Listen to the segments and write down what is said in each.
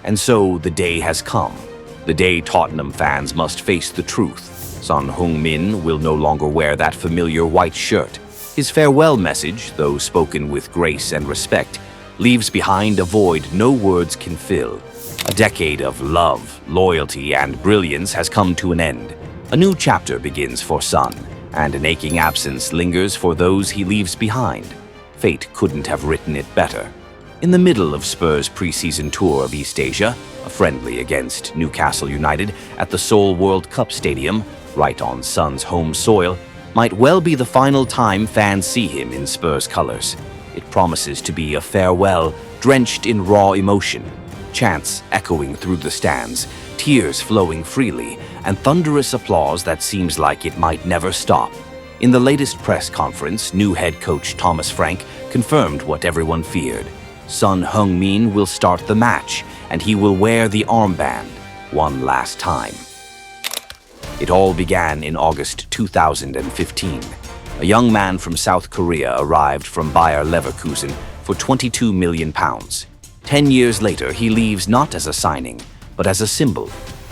And so the day has come. The day Tottenham fans must face the truth. Son Heung-min will no longer wear that familiar white shirt. His farewell message, though spoken with grace and respect, leaves behind a void no words can fill. A decade of love, loyalty, and brilliance has come to an end. A new chapter begins for Son, and an aching absence lingers for those he leaves behind. Fate couldn't have written it better. In the middle of Spurs' preseason tour of East Asia, a friendly against Newcastle United at the Seoul World Cup Stadium, right on Son's home soil, might well be the final time fans see him in Spurs colors. It promises to be a farewell drenched in raw emotion, chants echoing through the stands, tears flowing freely, and thunderous applause that seems like it might never stop. In the latest press conference, new head coach Thomas Frank confirmed what everyone feared. Son Heung-min will start the match, and he will wear the armband one last time. It all began in August 2015. A young man from South Korea arrived from Bayer Leverkusen for £22 million. 10 years later, he leaves not as a signing, but as a symbol,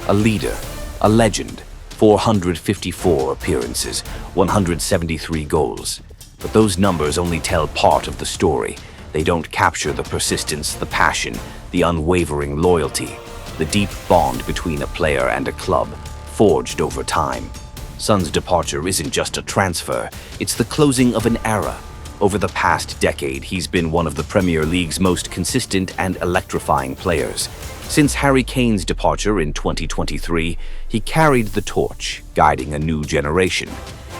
a leader, a legend. 454 appearances, 173 goals. But those numbers only tell part of the story. They don't capture the persistence, the passion, the unwavering loyalty, the deep bond between a player and a club, forged over time. Son's departure isn't just a transfer, it's the closing of an era. Over the past decade, he's been one of the Premier League's most consistent and electrifying players. Since Harry Kane's departure in 2023, he carried the torch, guiding a new generation.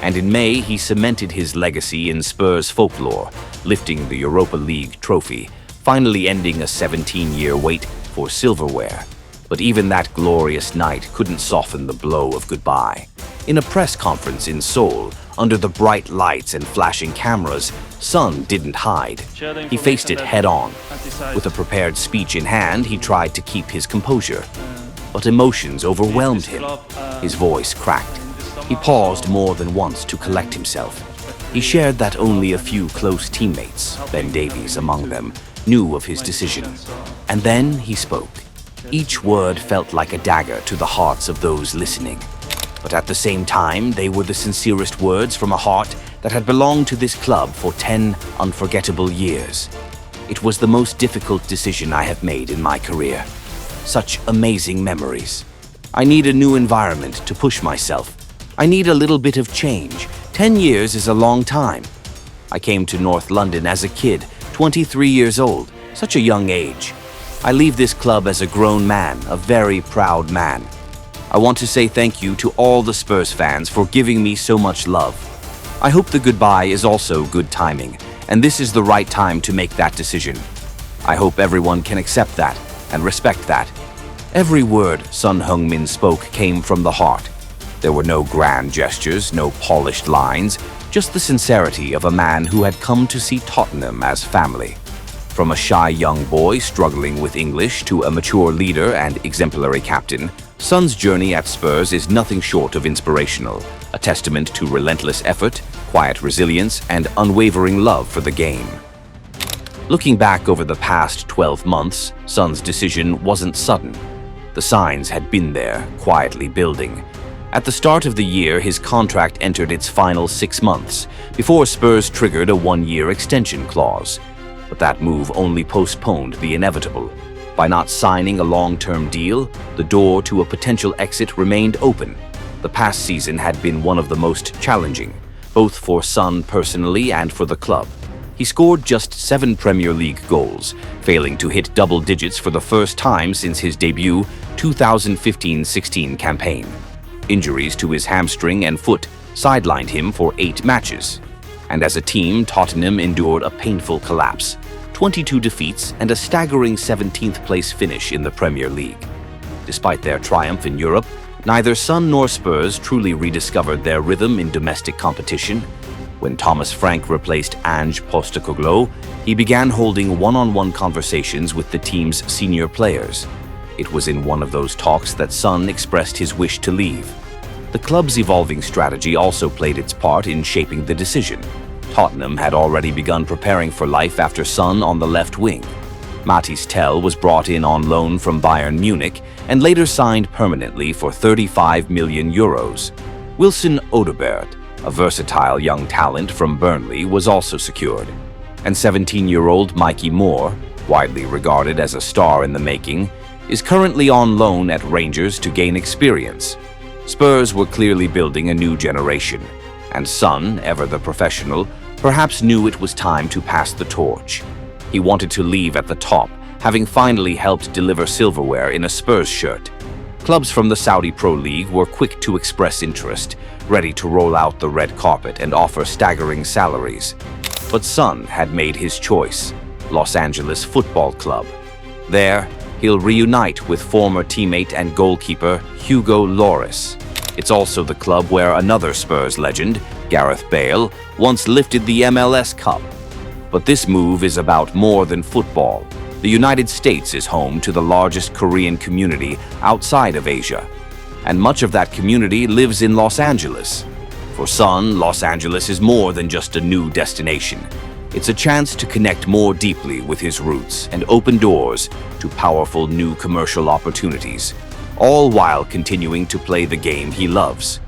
And in May, he cemented his legacy in Spurs folklore, lifting the Europa League trophy, finally ending a 17-year wait for silverware. But even that glorious night couldn't soften the blow of goodbye. In a press conference in Seoul, under the bright lights and flashing cameras, Son didn't hide. He faced it head-on. With a prepared speech in hand, he tried to keep his composure. But emotions overwhelmed him. His voice cracked. He paused more than once to collect himself. He shared that only a few close teammates, Ben Davies among them, knew of his decision. And then he spoke. Each word felt like a dagger to the hearts of those listening. But at the same time, they were the sincerest words from a heart that had belonged to this club for 10 unforgettable years. It was the most difficult decision I have made in my career. Such amazing memories. I need a new environment to push myself. I need a little bit of change. 10 years is a long time. I came to North London as a kid, 23 years old, such a young age. I leave this club as a grown man, a very proud man. I want to say thank you to all the Spurs fans for giving me so much love. I hope the goodbye is also good timing, and this is the right time to make that decision. I hope everyone can accept that and respect that. Every word Son Heung-min spoke came from the heart. There were no grand gestures, no polished lines, just the sincerity of a man who had come to see Tottenham as family. From a shy young boy struggling with English to a mature leader and exemplary captain, Son's journey at Spurs is nothing short of inspirational, a testament to relentless effort, quiet resilience, and unwavering love for the game. Looking back over the past 12 months, Son's decision wasn't sudden. The signs had been there, quietly building. At the start of the year, his contract entered its final 6 months, before Spurs triggered a 1-year extension clause. But that move only postponed the inevitable. By not signing a long-term deal, the door to a potential exit remained open. The past season had been one of the most challenging, both for Son personally and for the club. He scored just 7 Premier League goals, failing to hit double digits for the first time since his debut 2015-16 campaign. Injuries to his hamstring and foot sidelined him for 8 matches. And as a team, Tottenham endured a painful collapse, 22 defeats and a staggering 17th place finish in the Premier League. Despite their triumph in Europe, neither Son nor Spurs truly rediscovered their rhythm in domestic competition. When Thomas Frank replaced Ange Postecoglou, he began holding one-on-one conversations with the team's senior players. It was in one of those talks that Son expressed his wish to leave. The club's evolving strategy also played its part in shaping the decision. Tottenham had already begun preparing for life after Son on the left wing. Mathys Tel was brought in on loan from Bayern Munich and later signed permanently for 35 million euros. Wilson Odobert, a versatile young talent from Burnley, was also secured. And 17-year-old Mikey Moore, widely regarded as a star in the making, is currently on loan at Rangers to gain experience. Spurs were clearly building a new generation, and Son, ever the professional, perhaps knew it was time to pass the torch. He wanted to leave at the top, having finally helped deliver silverware in a Spurs shirt. Clubs from the Saudi Pro League were quick to express interest, ready to roll out the red carpet and offer staggering salaries. But Son had made his choice: Los Angeles Football Club. There, he'll reunite with former teammate and goalkeeper Hugo Lloris. It's also the club where another Spurs legend, Gareth Bale, once lifted the MLS Cup. But this move is about more than football. The United States is home to the largest Korean community outside of Asia, and much of that community lives in Los Angeles. For Son, Los Angeles is more than just a new destination. It's a chance to connect more deeply with his roots and open doors to powerful new commercial opportunities, all while continuing to play the game he loves.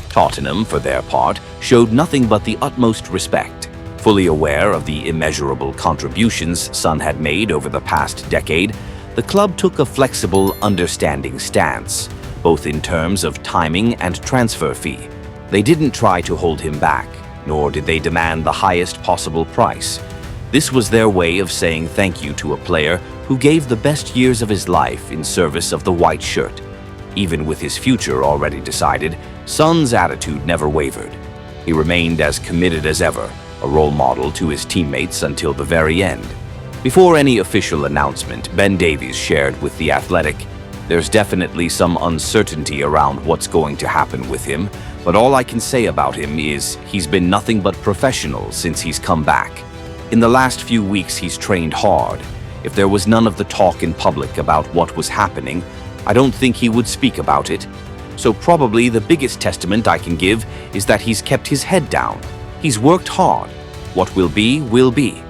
Tottenham, for their part, showed nothing but the utmost respect. Fully aware of the immeasurable contributions Son had made over the past decade, the club took a flexible, understanding stance, both in terms of timing and transfer fee. They didn't try to hold him back, nor did they demand the highest possible price. This was their way of saying thank you to a player who gave the best years of his life in service of the white shirt. Even with his future already decided, Son's attitude never wavered. He remained as committed as ever, a role model to his teammates until the very end. Before any official announcement, Ben Davies shared with The Athletic, "There's definitely some uncertainty around what's going to happen with him, but all I can say about him is he's been nothing but professional since he's come back. In the last few weeks he's trained hard. If there was none of the talk in public about what was happening, I don't think he would speak about it. So probably the biggest testament I can give is that he's kept his head down. He's worked hard. What will be, will be."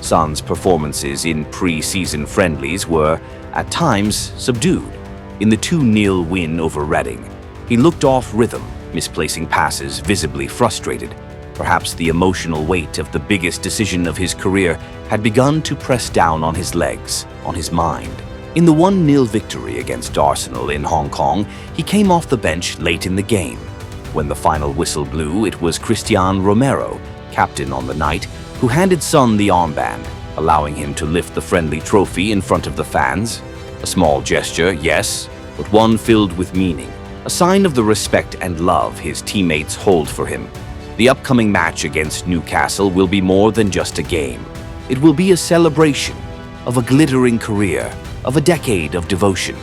Son's performances in pre-season friendlies were, at times, subdued. In the 2-0 win over Reading, he looked off rhythm, misplacing passes, visibly frustrated. Perhaps the emotional weight of the biggest decision of his career had begun to press down on his legs, on his mind. In the 1-0 victory against Arsenal in Hong Kong, he came off the bench late in the game. When the final whistle blew, it was Cristian Romero, captain on the night, who handed Son the armband, allowing him to lift the friendly trophy in front of the fans. A small gesture, yes, but one filled with meaning, a sign of the respect and love his teammates hold for him. The upcoming match against Newcastle will be more than just a game. It will be a celebration of a glittering career, of a decade of devotion.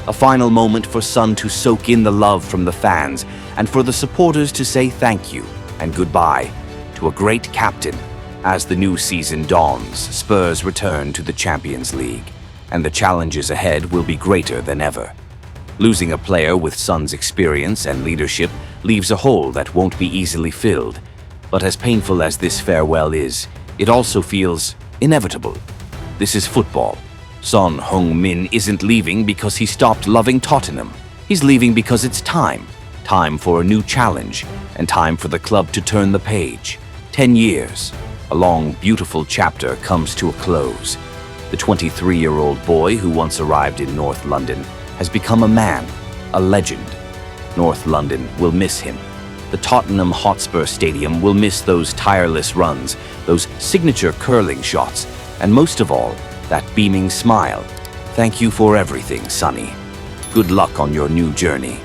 A final moment for Son to soak in the love from the fans and for the supporters to say thank you and goodbye to a great captain. As the new season dawns, Spurs return to the Champions League, and the challenges ahead will be greater than ever. Losing a player with Son's experience and leadership leaves a hole that won't be easily filled. But as painful as this farewell is, it also feels inevitable. This is football. Son Heung-min isn't leaving because he stopped loving Tottenham. He's leaving because it's time. Time for a new challenge, and time for the club to turn the page. 10 years. A long, beautiful chapter comes to a close. The 23-year-old boy who once arrived in North London has become a man, a legend. North London will miss him. The Tottenham Hotspur Stadium will miss those tireless runs, those signature curling shots, and most of all, that beaming smile. Thank you for everything, Sonny. Good luck on your new journey.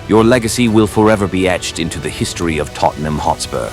Your legacy will forever be etched into the history of Tottenham Hotspur.